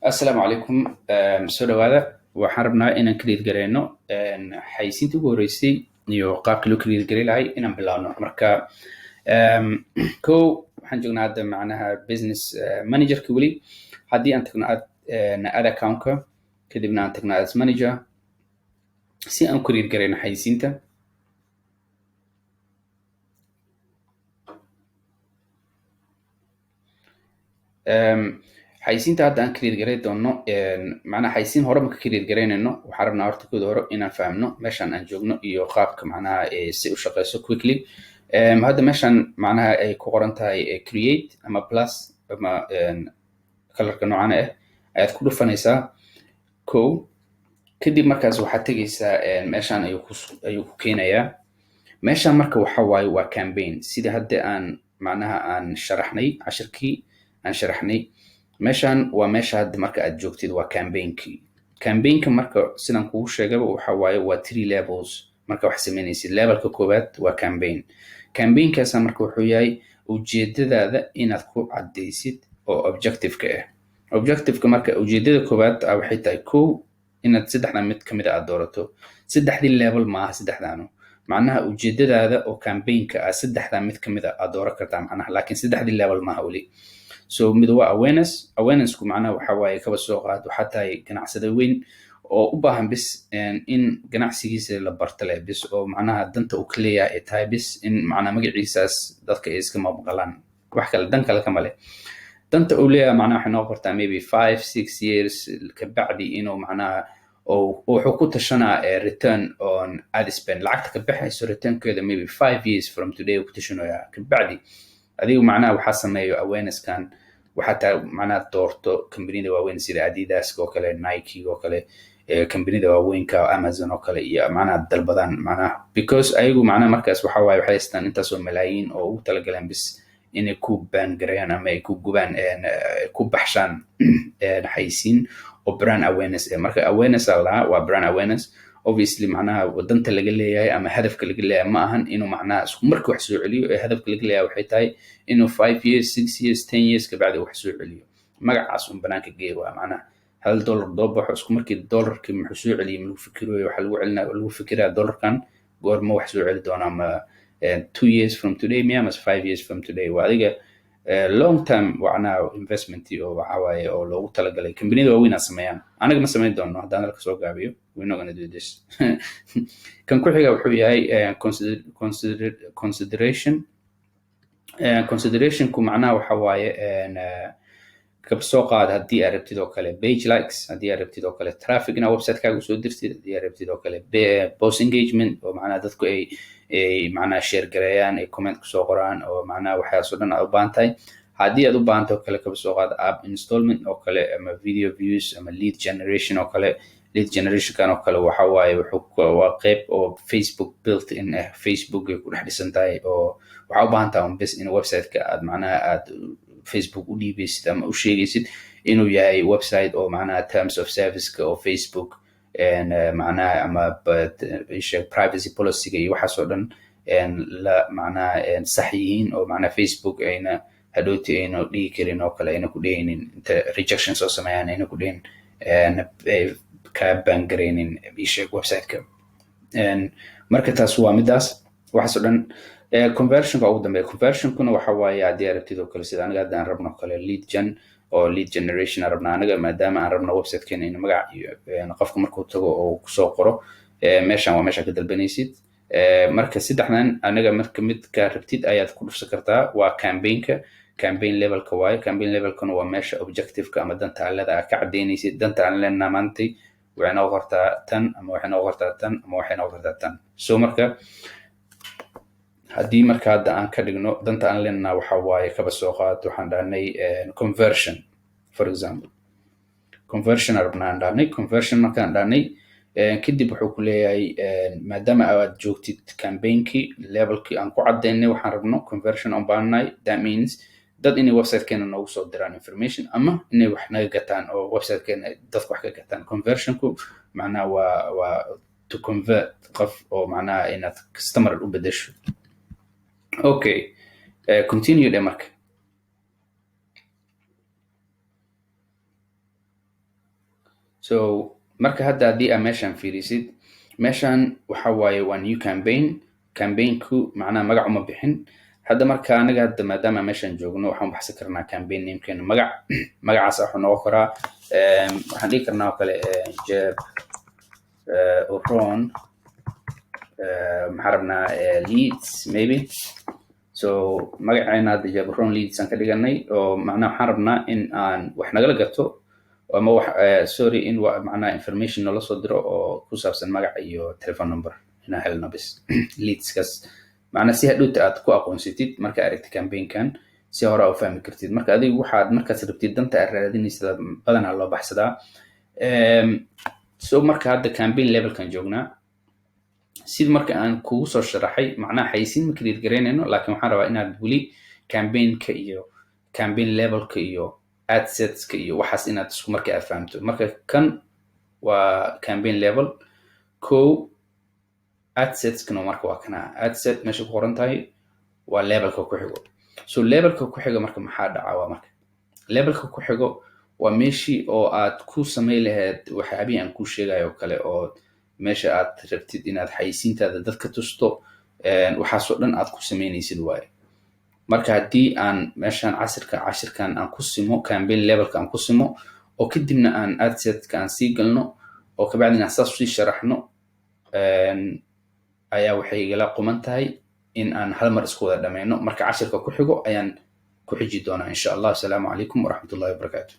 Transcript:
السلام عليكم soo dhawaada waxaan rabnaa inaan create gareyno xayeysiinta ugu horeysay iyo qaabkii loo create gari lahay inaan bilaabno marka kow waxaan joognaa hadda macnaha business managerka weli haddii aan tagno ad accountka kadibna aan tagno ads manager si aan create gareyno xayeysiinta xayeysiinta hadda aan create garay doono macnaha xayeysiin hore marka create garaynayno waxaan rabnaa horta kooda hore inaan fahamno meeshan aan joogno iyo qaabka macnaha si u shaqeyso quickly hadda meeshan macnaha ay ku qoran tahay create ama plus ama colorka noocan ah ayaad ku dhufanaysaa kow kadib markaas waxaad tegaysaa meeshan ayuu ku keenayaa meeshan marka waxa waaye waa campaign sida hadda aan macnaha aan sharaxnay cashirkii aan sharaxnay meeshan waa meesha hadda marka aad joogtid waa campaignka marka sidaan kugu sheegaba waxa waaye waa 3 levels marka wax sameynaysid levelka koowaad waa campaignkaasa marka wuxuu yahay ujeedadaada inaad ku cadaysid oo objectiveka marka ujeedada koowaad waxay tahay kow inaad saddexdan mid kamid aad doorato saddexdii level maaha saddexdaanu macnaha ujeedadaada oo campaignka ah saddexdan mid kamid aad dooran kartaa macnaha laakiin saddexdii level maaha weli so mid waa awarenessku macnaha waxa waaye kaba soo qaad waxaa tahay ganacsada weyn oo u baahan bis in ganacsigiisa la barto leh bis oo macnaha danta uu ka leeyahay ay tahay bis in macnaha magaciisaas dadka ay iska maqlaan wax kale dan kale kama leh danta uu leeyahay macnaha waxay noqon kartaa maybe 5-6 years kabacdi inuu macnaha wuxuu ku tashanaa return on ad spend lacagta ka baxayso returnkeeda maybe 5 years from today uu ku tashanaya kabacdi adigu macnaha waxaa sameeyo awarenesskan waxaa taa macnaha doorto kambanida waaweyn sida Adidas oo kale Nike oo kale kambanida waaweynka Amazon oo kale iyo macnaha dalbadan macnaha because ayagu macnaha markaas waxa waaye waxay haystaan intaas oo malaayiin oo ugu talagaleen bis inay ku baan gareeyaan ama ay ku gubaan ku baxshaan xayeysiin oo brand awareness marka awareness waa brand awareness obviously macnaha wadanta laga leeyahay ama hadafka laga leeyahay ma ahan inuu macnaha isku markii wax soo celiyo hadafka laga leeyahay waxay tahay inuu 5 years 6 years 10 years kabacdi wax soo celiyo magacaas banaanka geeyo waa macnaha $1 doobaxo isku markii dollarkii muxuu soo celiyay lagu fikirayo waxa lagu fikiraa dollarkan goorma wax soo celi doona ama 2 years from today ama 5 years from today waa adiga long term wacnaa investment oo waxa waaye oo loogu talagalay kambanida waaweyn ay sameeyaan anaga ma sameyn doono haddaan halka soo gaabiyo we're not going to do this kan ku xiga wuxuu yahay considerationku macnaha waxa waaye kab soo qaad haddii aad rabtid oo kale page likes haddii aad rabtid oo kale traffic ina website-kaaga soo dirtid haddii aad rabtid oo kale post engagement oo macnaha dadku ay macnaha share gareeyaan ay comment kusoo qoraan oo macnaha waxaas oo dhan aad u baahan tahay haddii aad u baahanto oo kale kaba soo qaad app installment oo kale ama video views ama lead generation oo kale lead generationkan oo kale waxa waaye waa qayb oo Facebook built in Facebook ay ku dhex dhisan tahay oo waxaa u baahan tahay bes in website-ka aad macnaha aad Facebook u dhiibaysid ama u sheegaysid inuu yahay website oo macnaha terms of service-ka oo Facebook macnaha ama privacy policy-ga iyo waxaas oo dhan la macnaha sax yihiin oo macnaha Facebook ayna hadhowti ayna dhigi karin oo kale ayna ku dhehaynin inta rejection soo sameeyaan ayna ku dhehin ka bangareynin isheeg website-ka marka taas waa midaas waxaas oo dhan conversionka ugu dambeeya conversionkuna waxa waaye haddii aad rabtid oo kale sida aniga hadda aan rabno kale lead generation aan rabna aniga maadaama aan rabno website-keena in magac iyo qofka markuu tago oo kusoo qoro meeshan waa meesha ka dalbanaysid marka saddexdan aniga marka mid ka rabtid ayaad ku dhufsan kartaa waa campaign levelka waaye campaign levelkuna waa meesha objectiveka ama danta allada aad ka cadaynaysid danta aan leenahay maantay waxay noqon kartaa tan ama waxay noqon kartaa tan ama waxay noqon kartaa tan so marka haddii marka hadda aan ka dhigno danta aan leenahay waxa waaye kaba soo qaad waxaan dhahnay conversion for example conversion rabnaan dhahnay conversion markaan dhahnay kadib wuxuu ku leeyahay maadaama aad joogtid campaignki levelkii aan ku cadaynay waxaan rabno conversion on baanay that means dad inay website-keena noogu soo diraan information ama inay wax naga gataan oo website-keena dadku wax ka gataan conversionku macnaha waa to convert qof oo macnaha inaad customer u bedesho okay continue de marka so marka hadda haddii aa meeshan fiirisid meeshan waxa waaye waa new campaignku macnaha magac uma bixin hadda marka anaga hadda maadaama meeshan joogno waxaan baxsan karnaa campaign namekeena magacaas wuxuu noqon karaa waxaan dhigi karnaa oo kale Jeb Oron maxaa rabnaa leads maybe so magaceena hadda Jeb Oron leads aan ka dhiganay oo macnaha waxaan rabnaa in aan wax nagala gato ama wax sorry in macnaha information nala soo diro oo ku saabsan magaca iyo telephone number inaan helno bis leadskas macnaha si hadhowta aad ku aqoonsatid marka aragtid campaignkan si hore u fahmi kartid marka adigu waxaad markaas rabtid danta aad raadinaysid badanaa loo baxsadaa so marka hadda campaign levelkan joognaa sid marka aan kugu soo sharaxay macnaha xayisiin ma create garaynayno laakiin waxaan rabaa inaad weli campaignka iyo campaign levelka iyo adsetska iyo waxaas inaad isku marka aad fahamto marka kan waa campaign level adsetskana marka waa kana adset meesha ku qoran tahay waa levelka ku xigo so levelka ku xigo marka maxaa dhaca waa marka levelka ku xigo waa meeshii oo aad ku samayn lahayd waxyaabihii aan ku sheegayo kale oo meesha aad rabtid inaad xayisiintaada dadka tusto waxaasoo dhan aad ku samaynaysid waaye marka haddii aan meeshan cashirkan aan ku simo campaign levelka aan ku simo oo kadibna aan adsetka aan sii galno oo kabacdina aan saas usii sharaxno ayaa waxay igala quman tahay in aan hal mar isku wada dhammayno marka cashirka ku xigo ayaan ku xiji doonaa insha allah. Asalaamu calaykum waraxmatullahi wabarakaatu.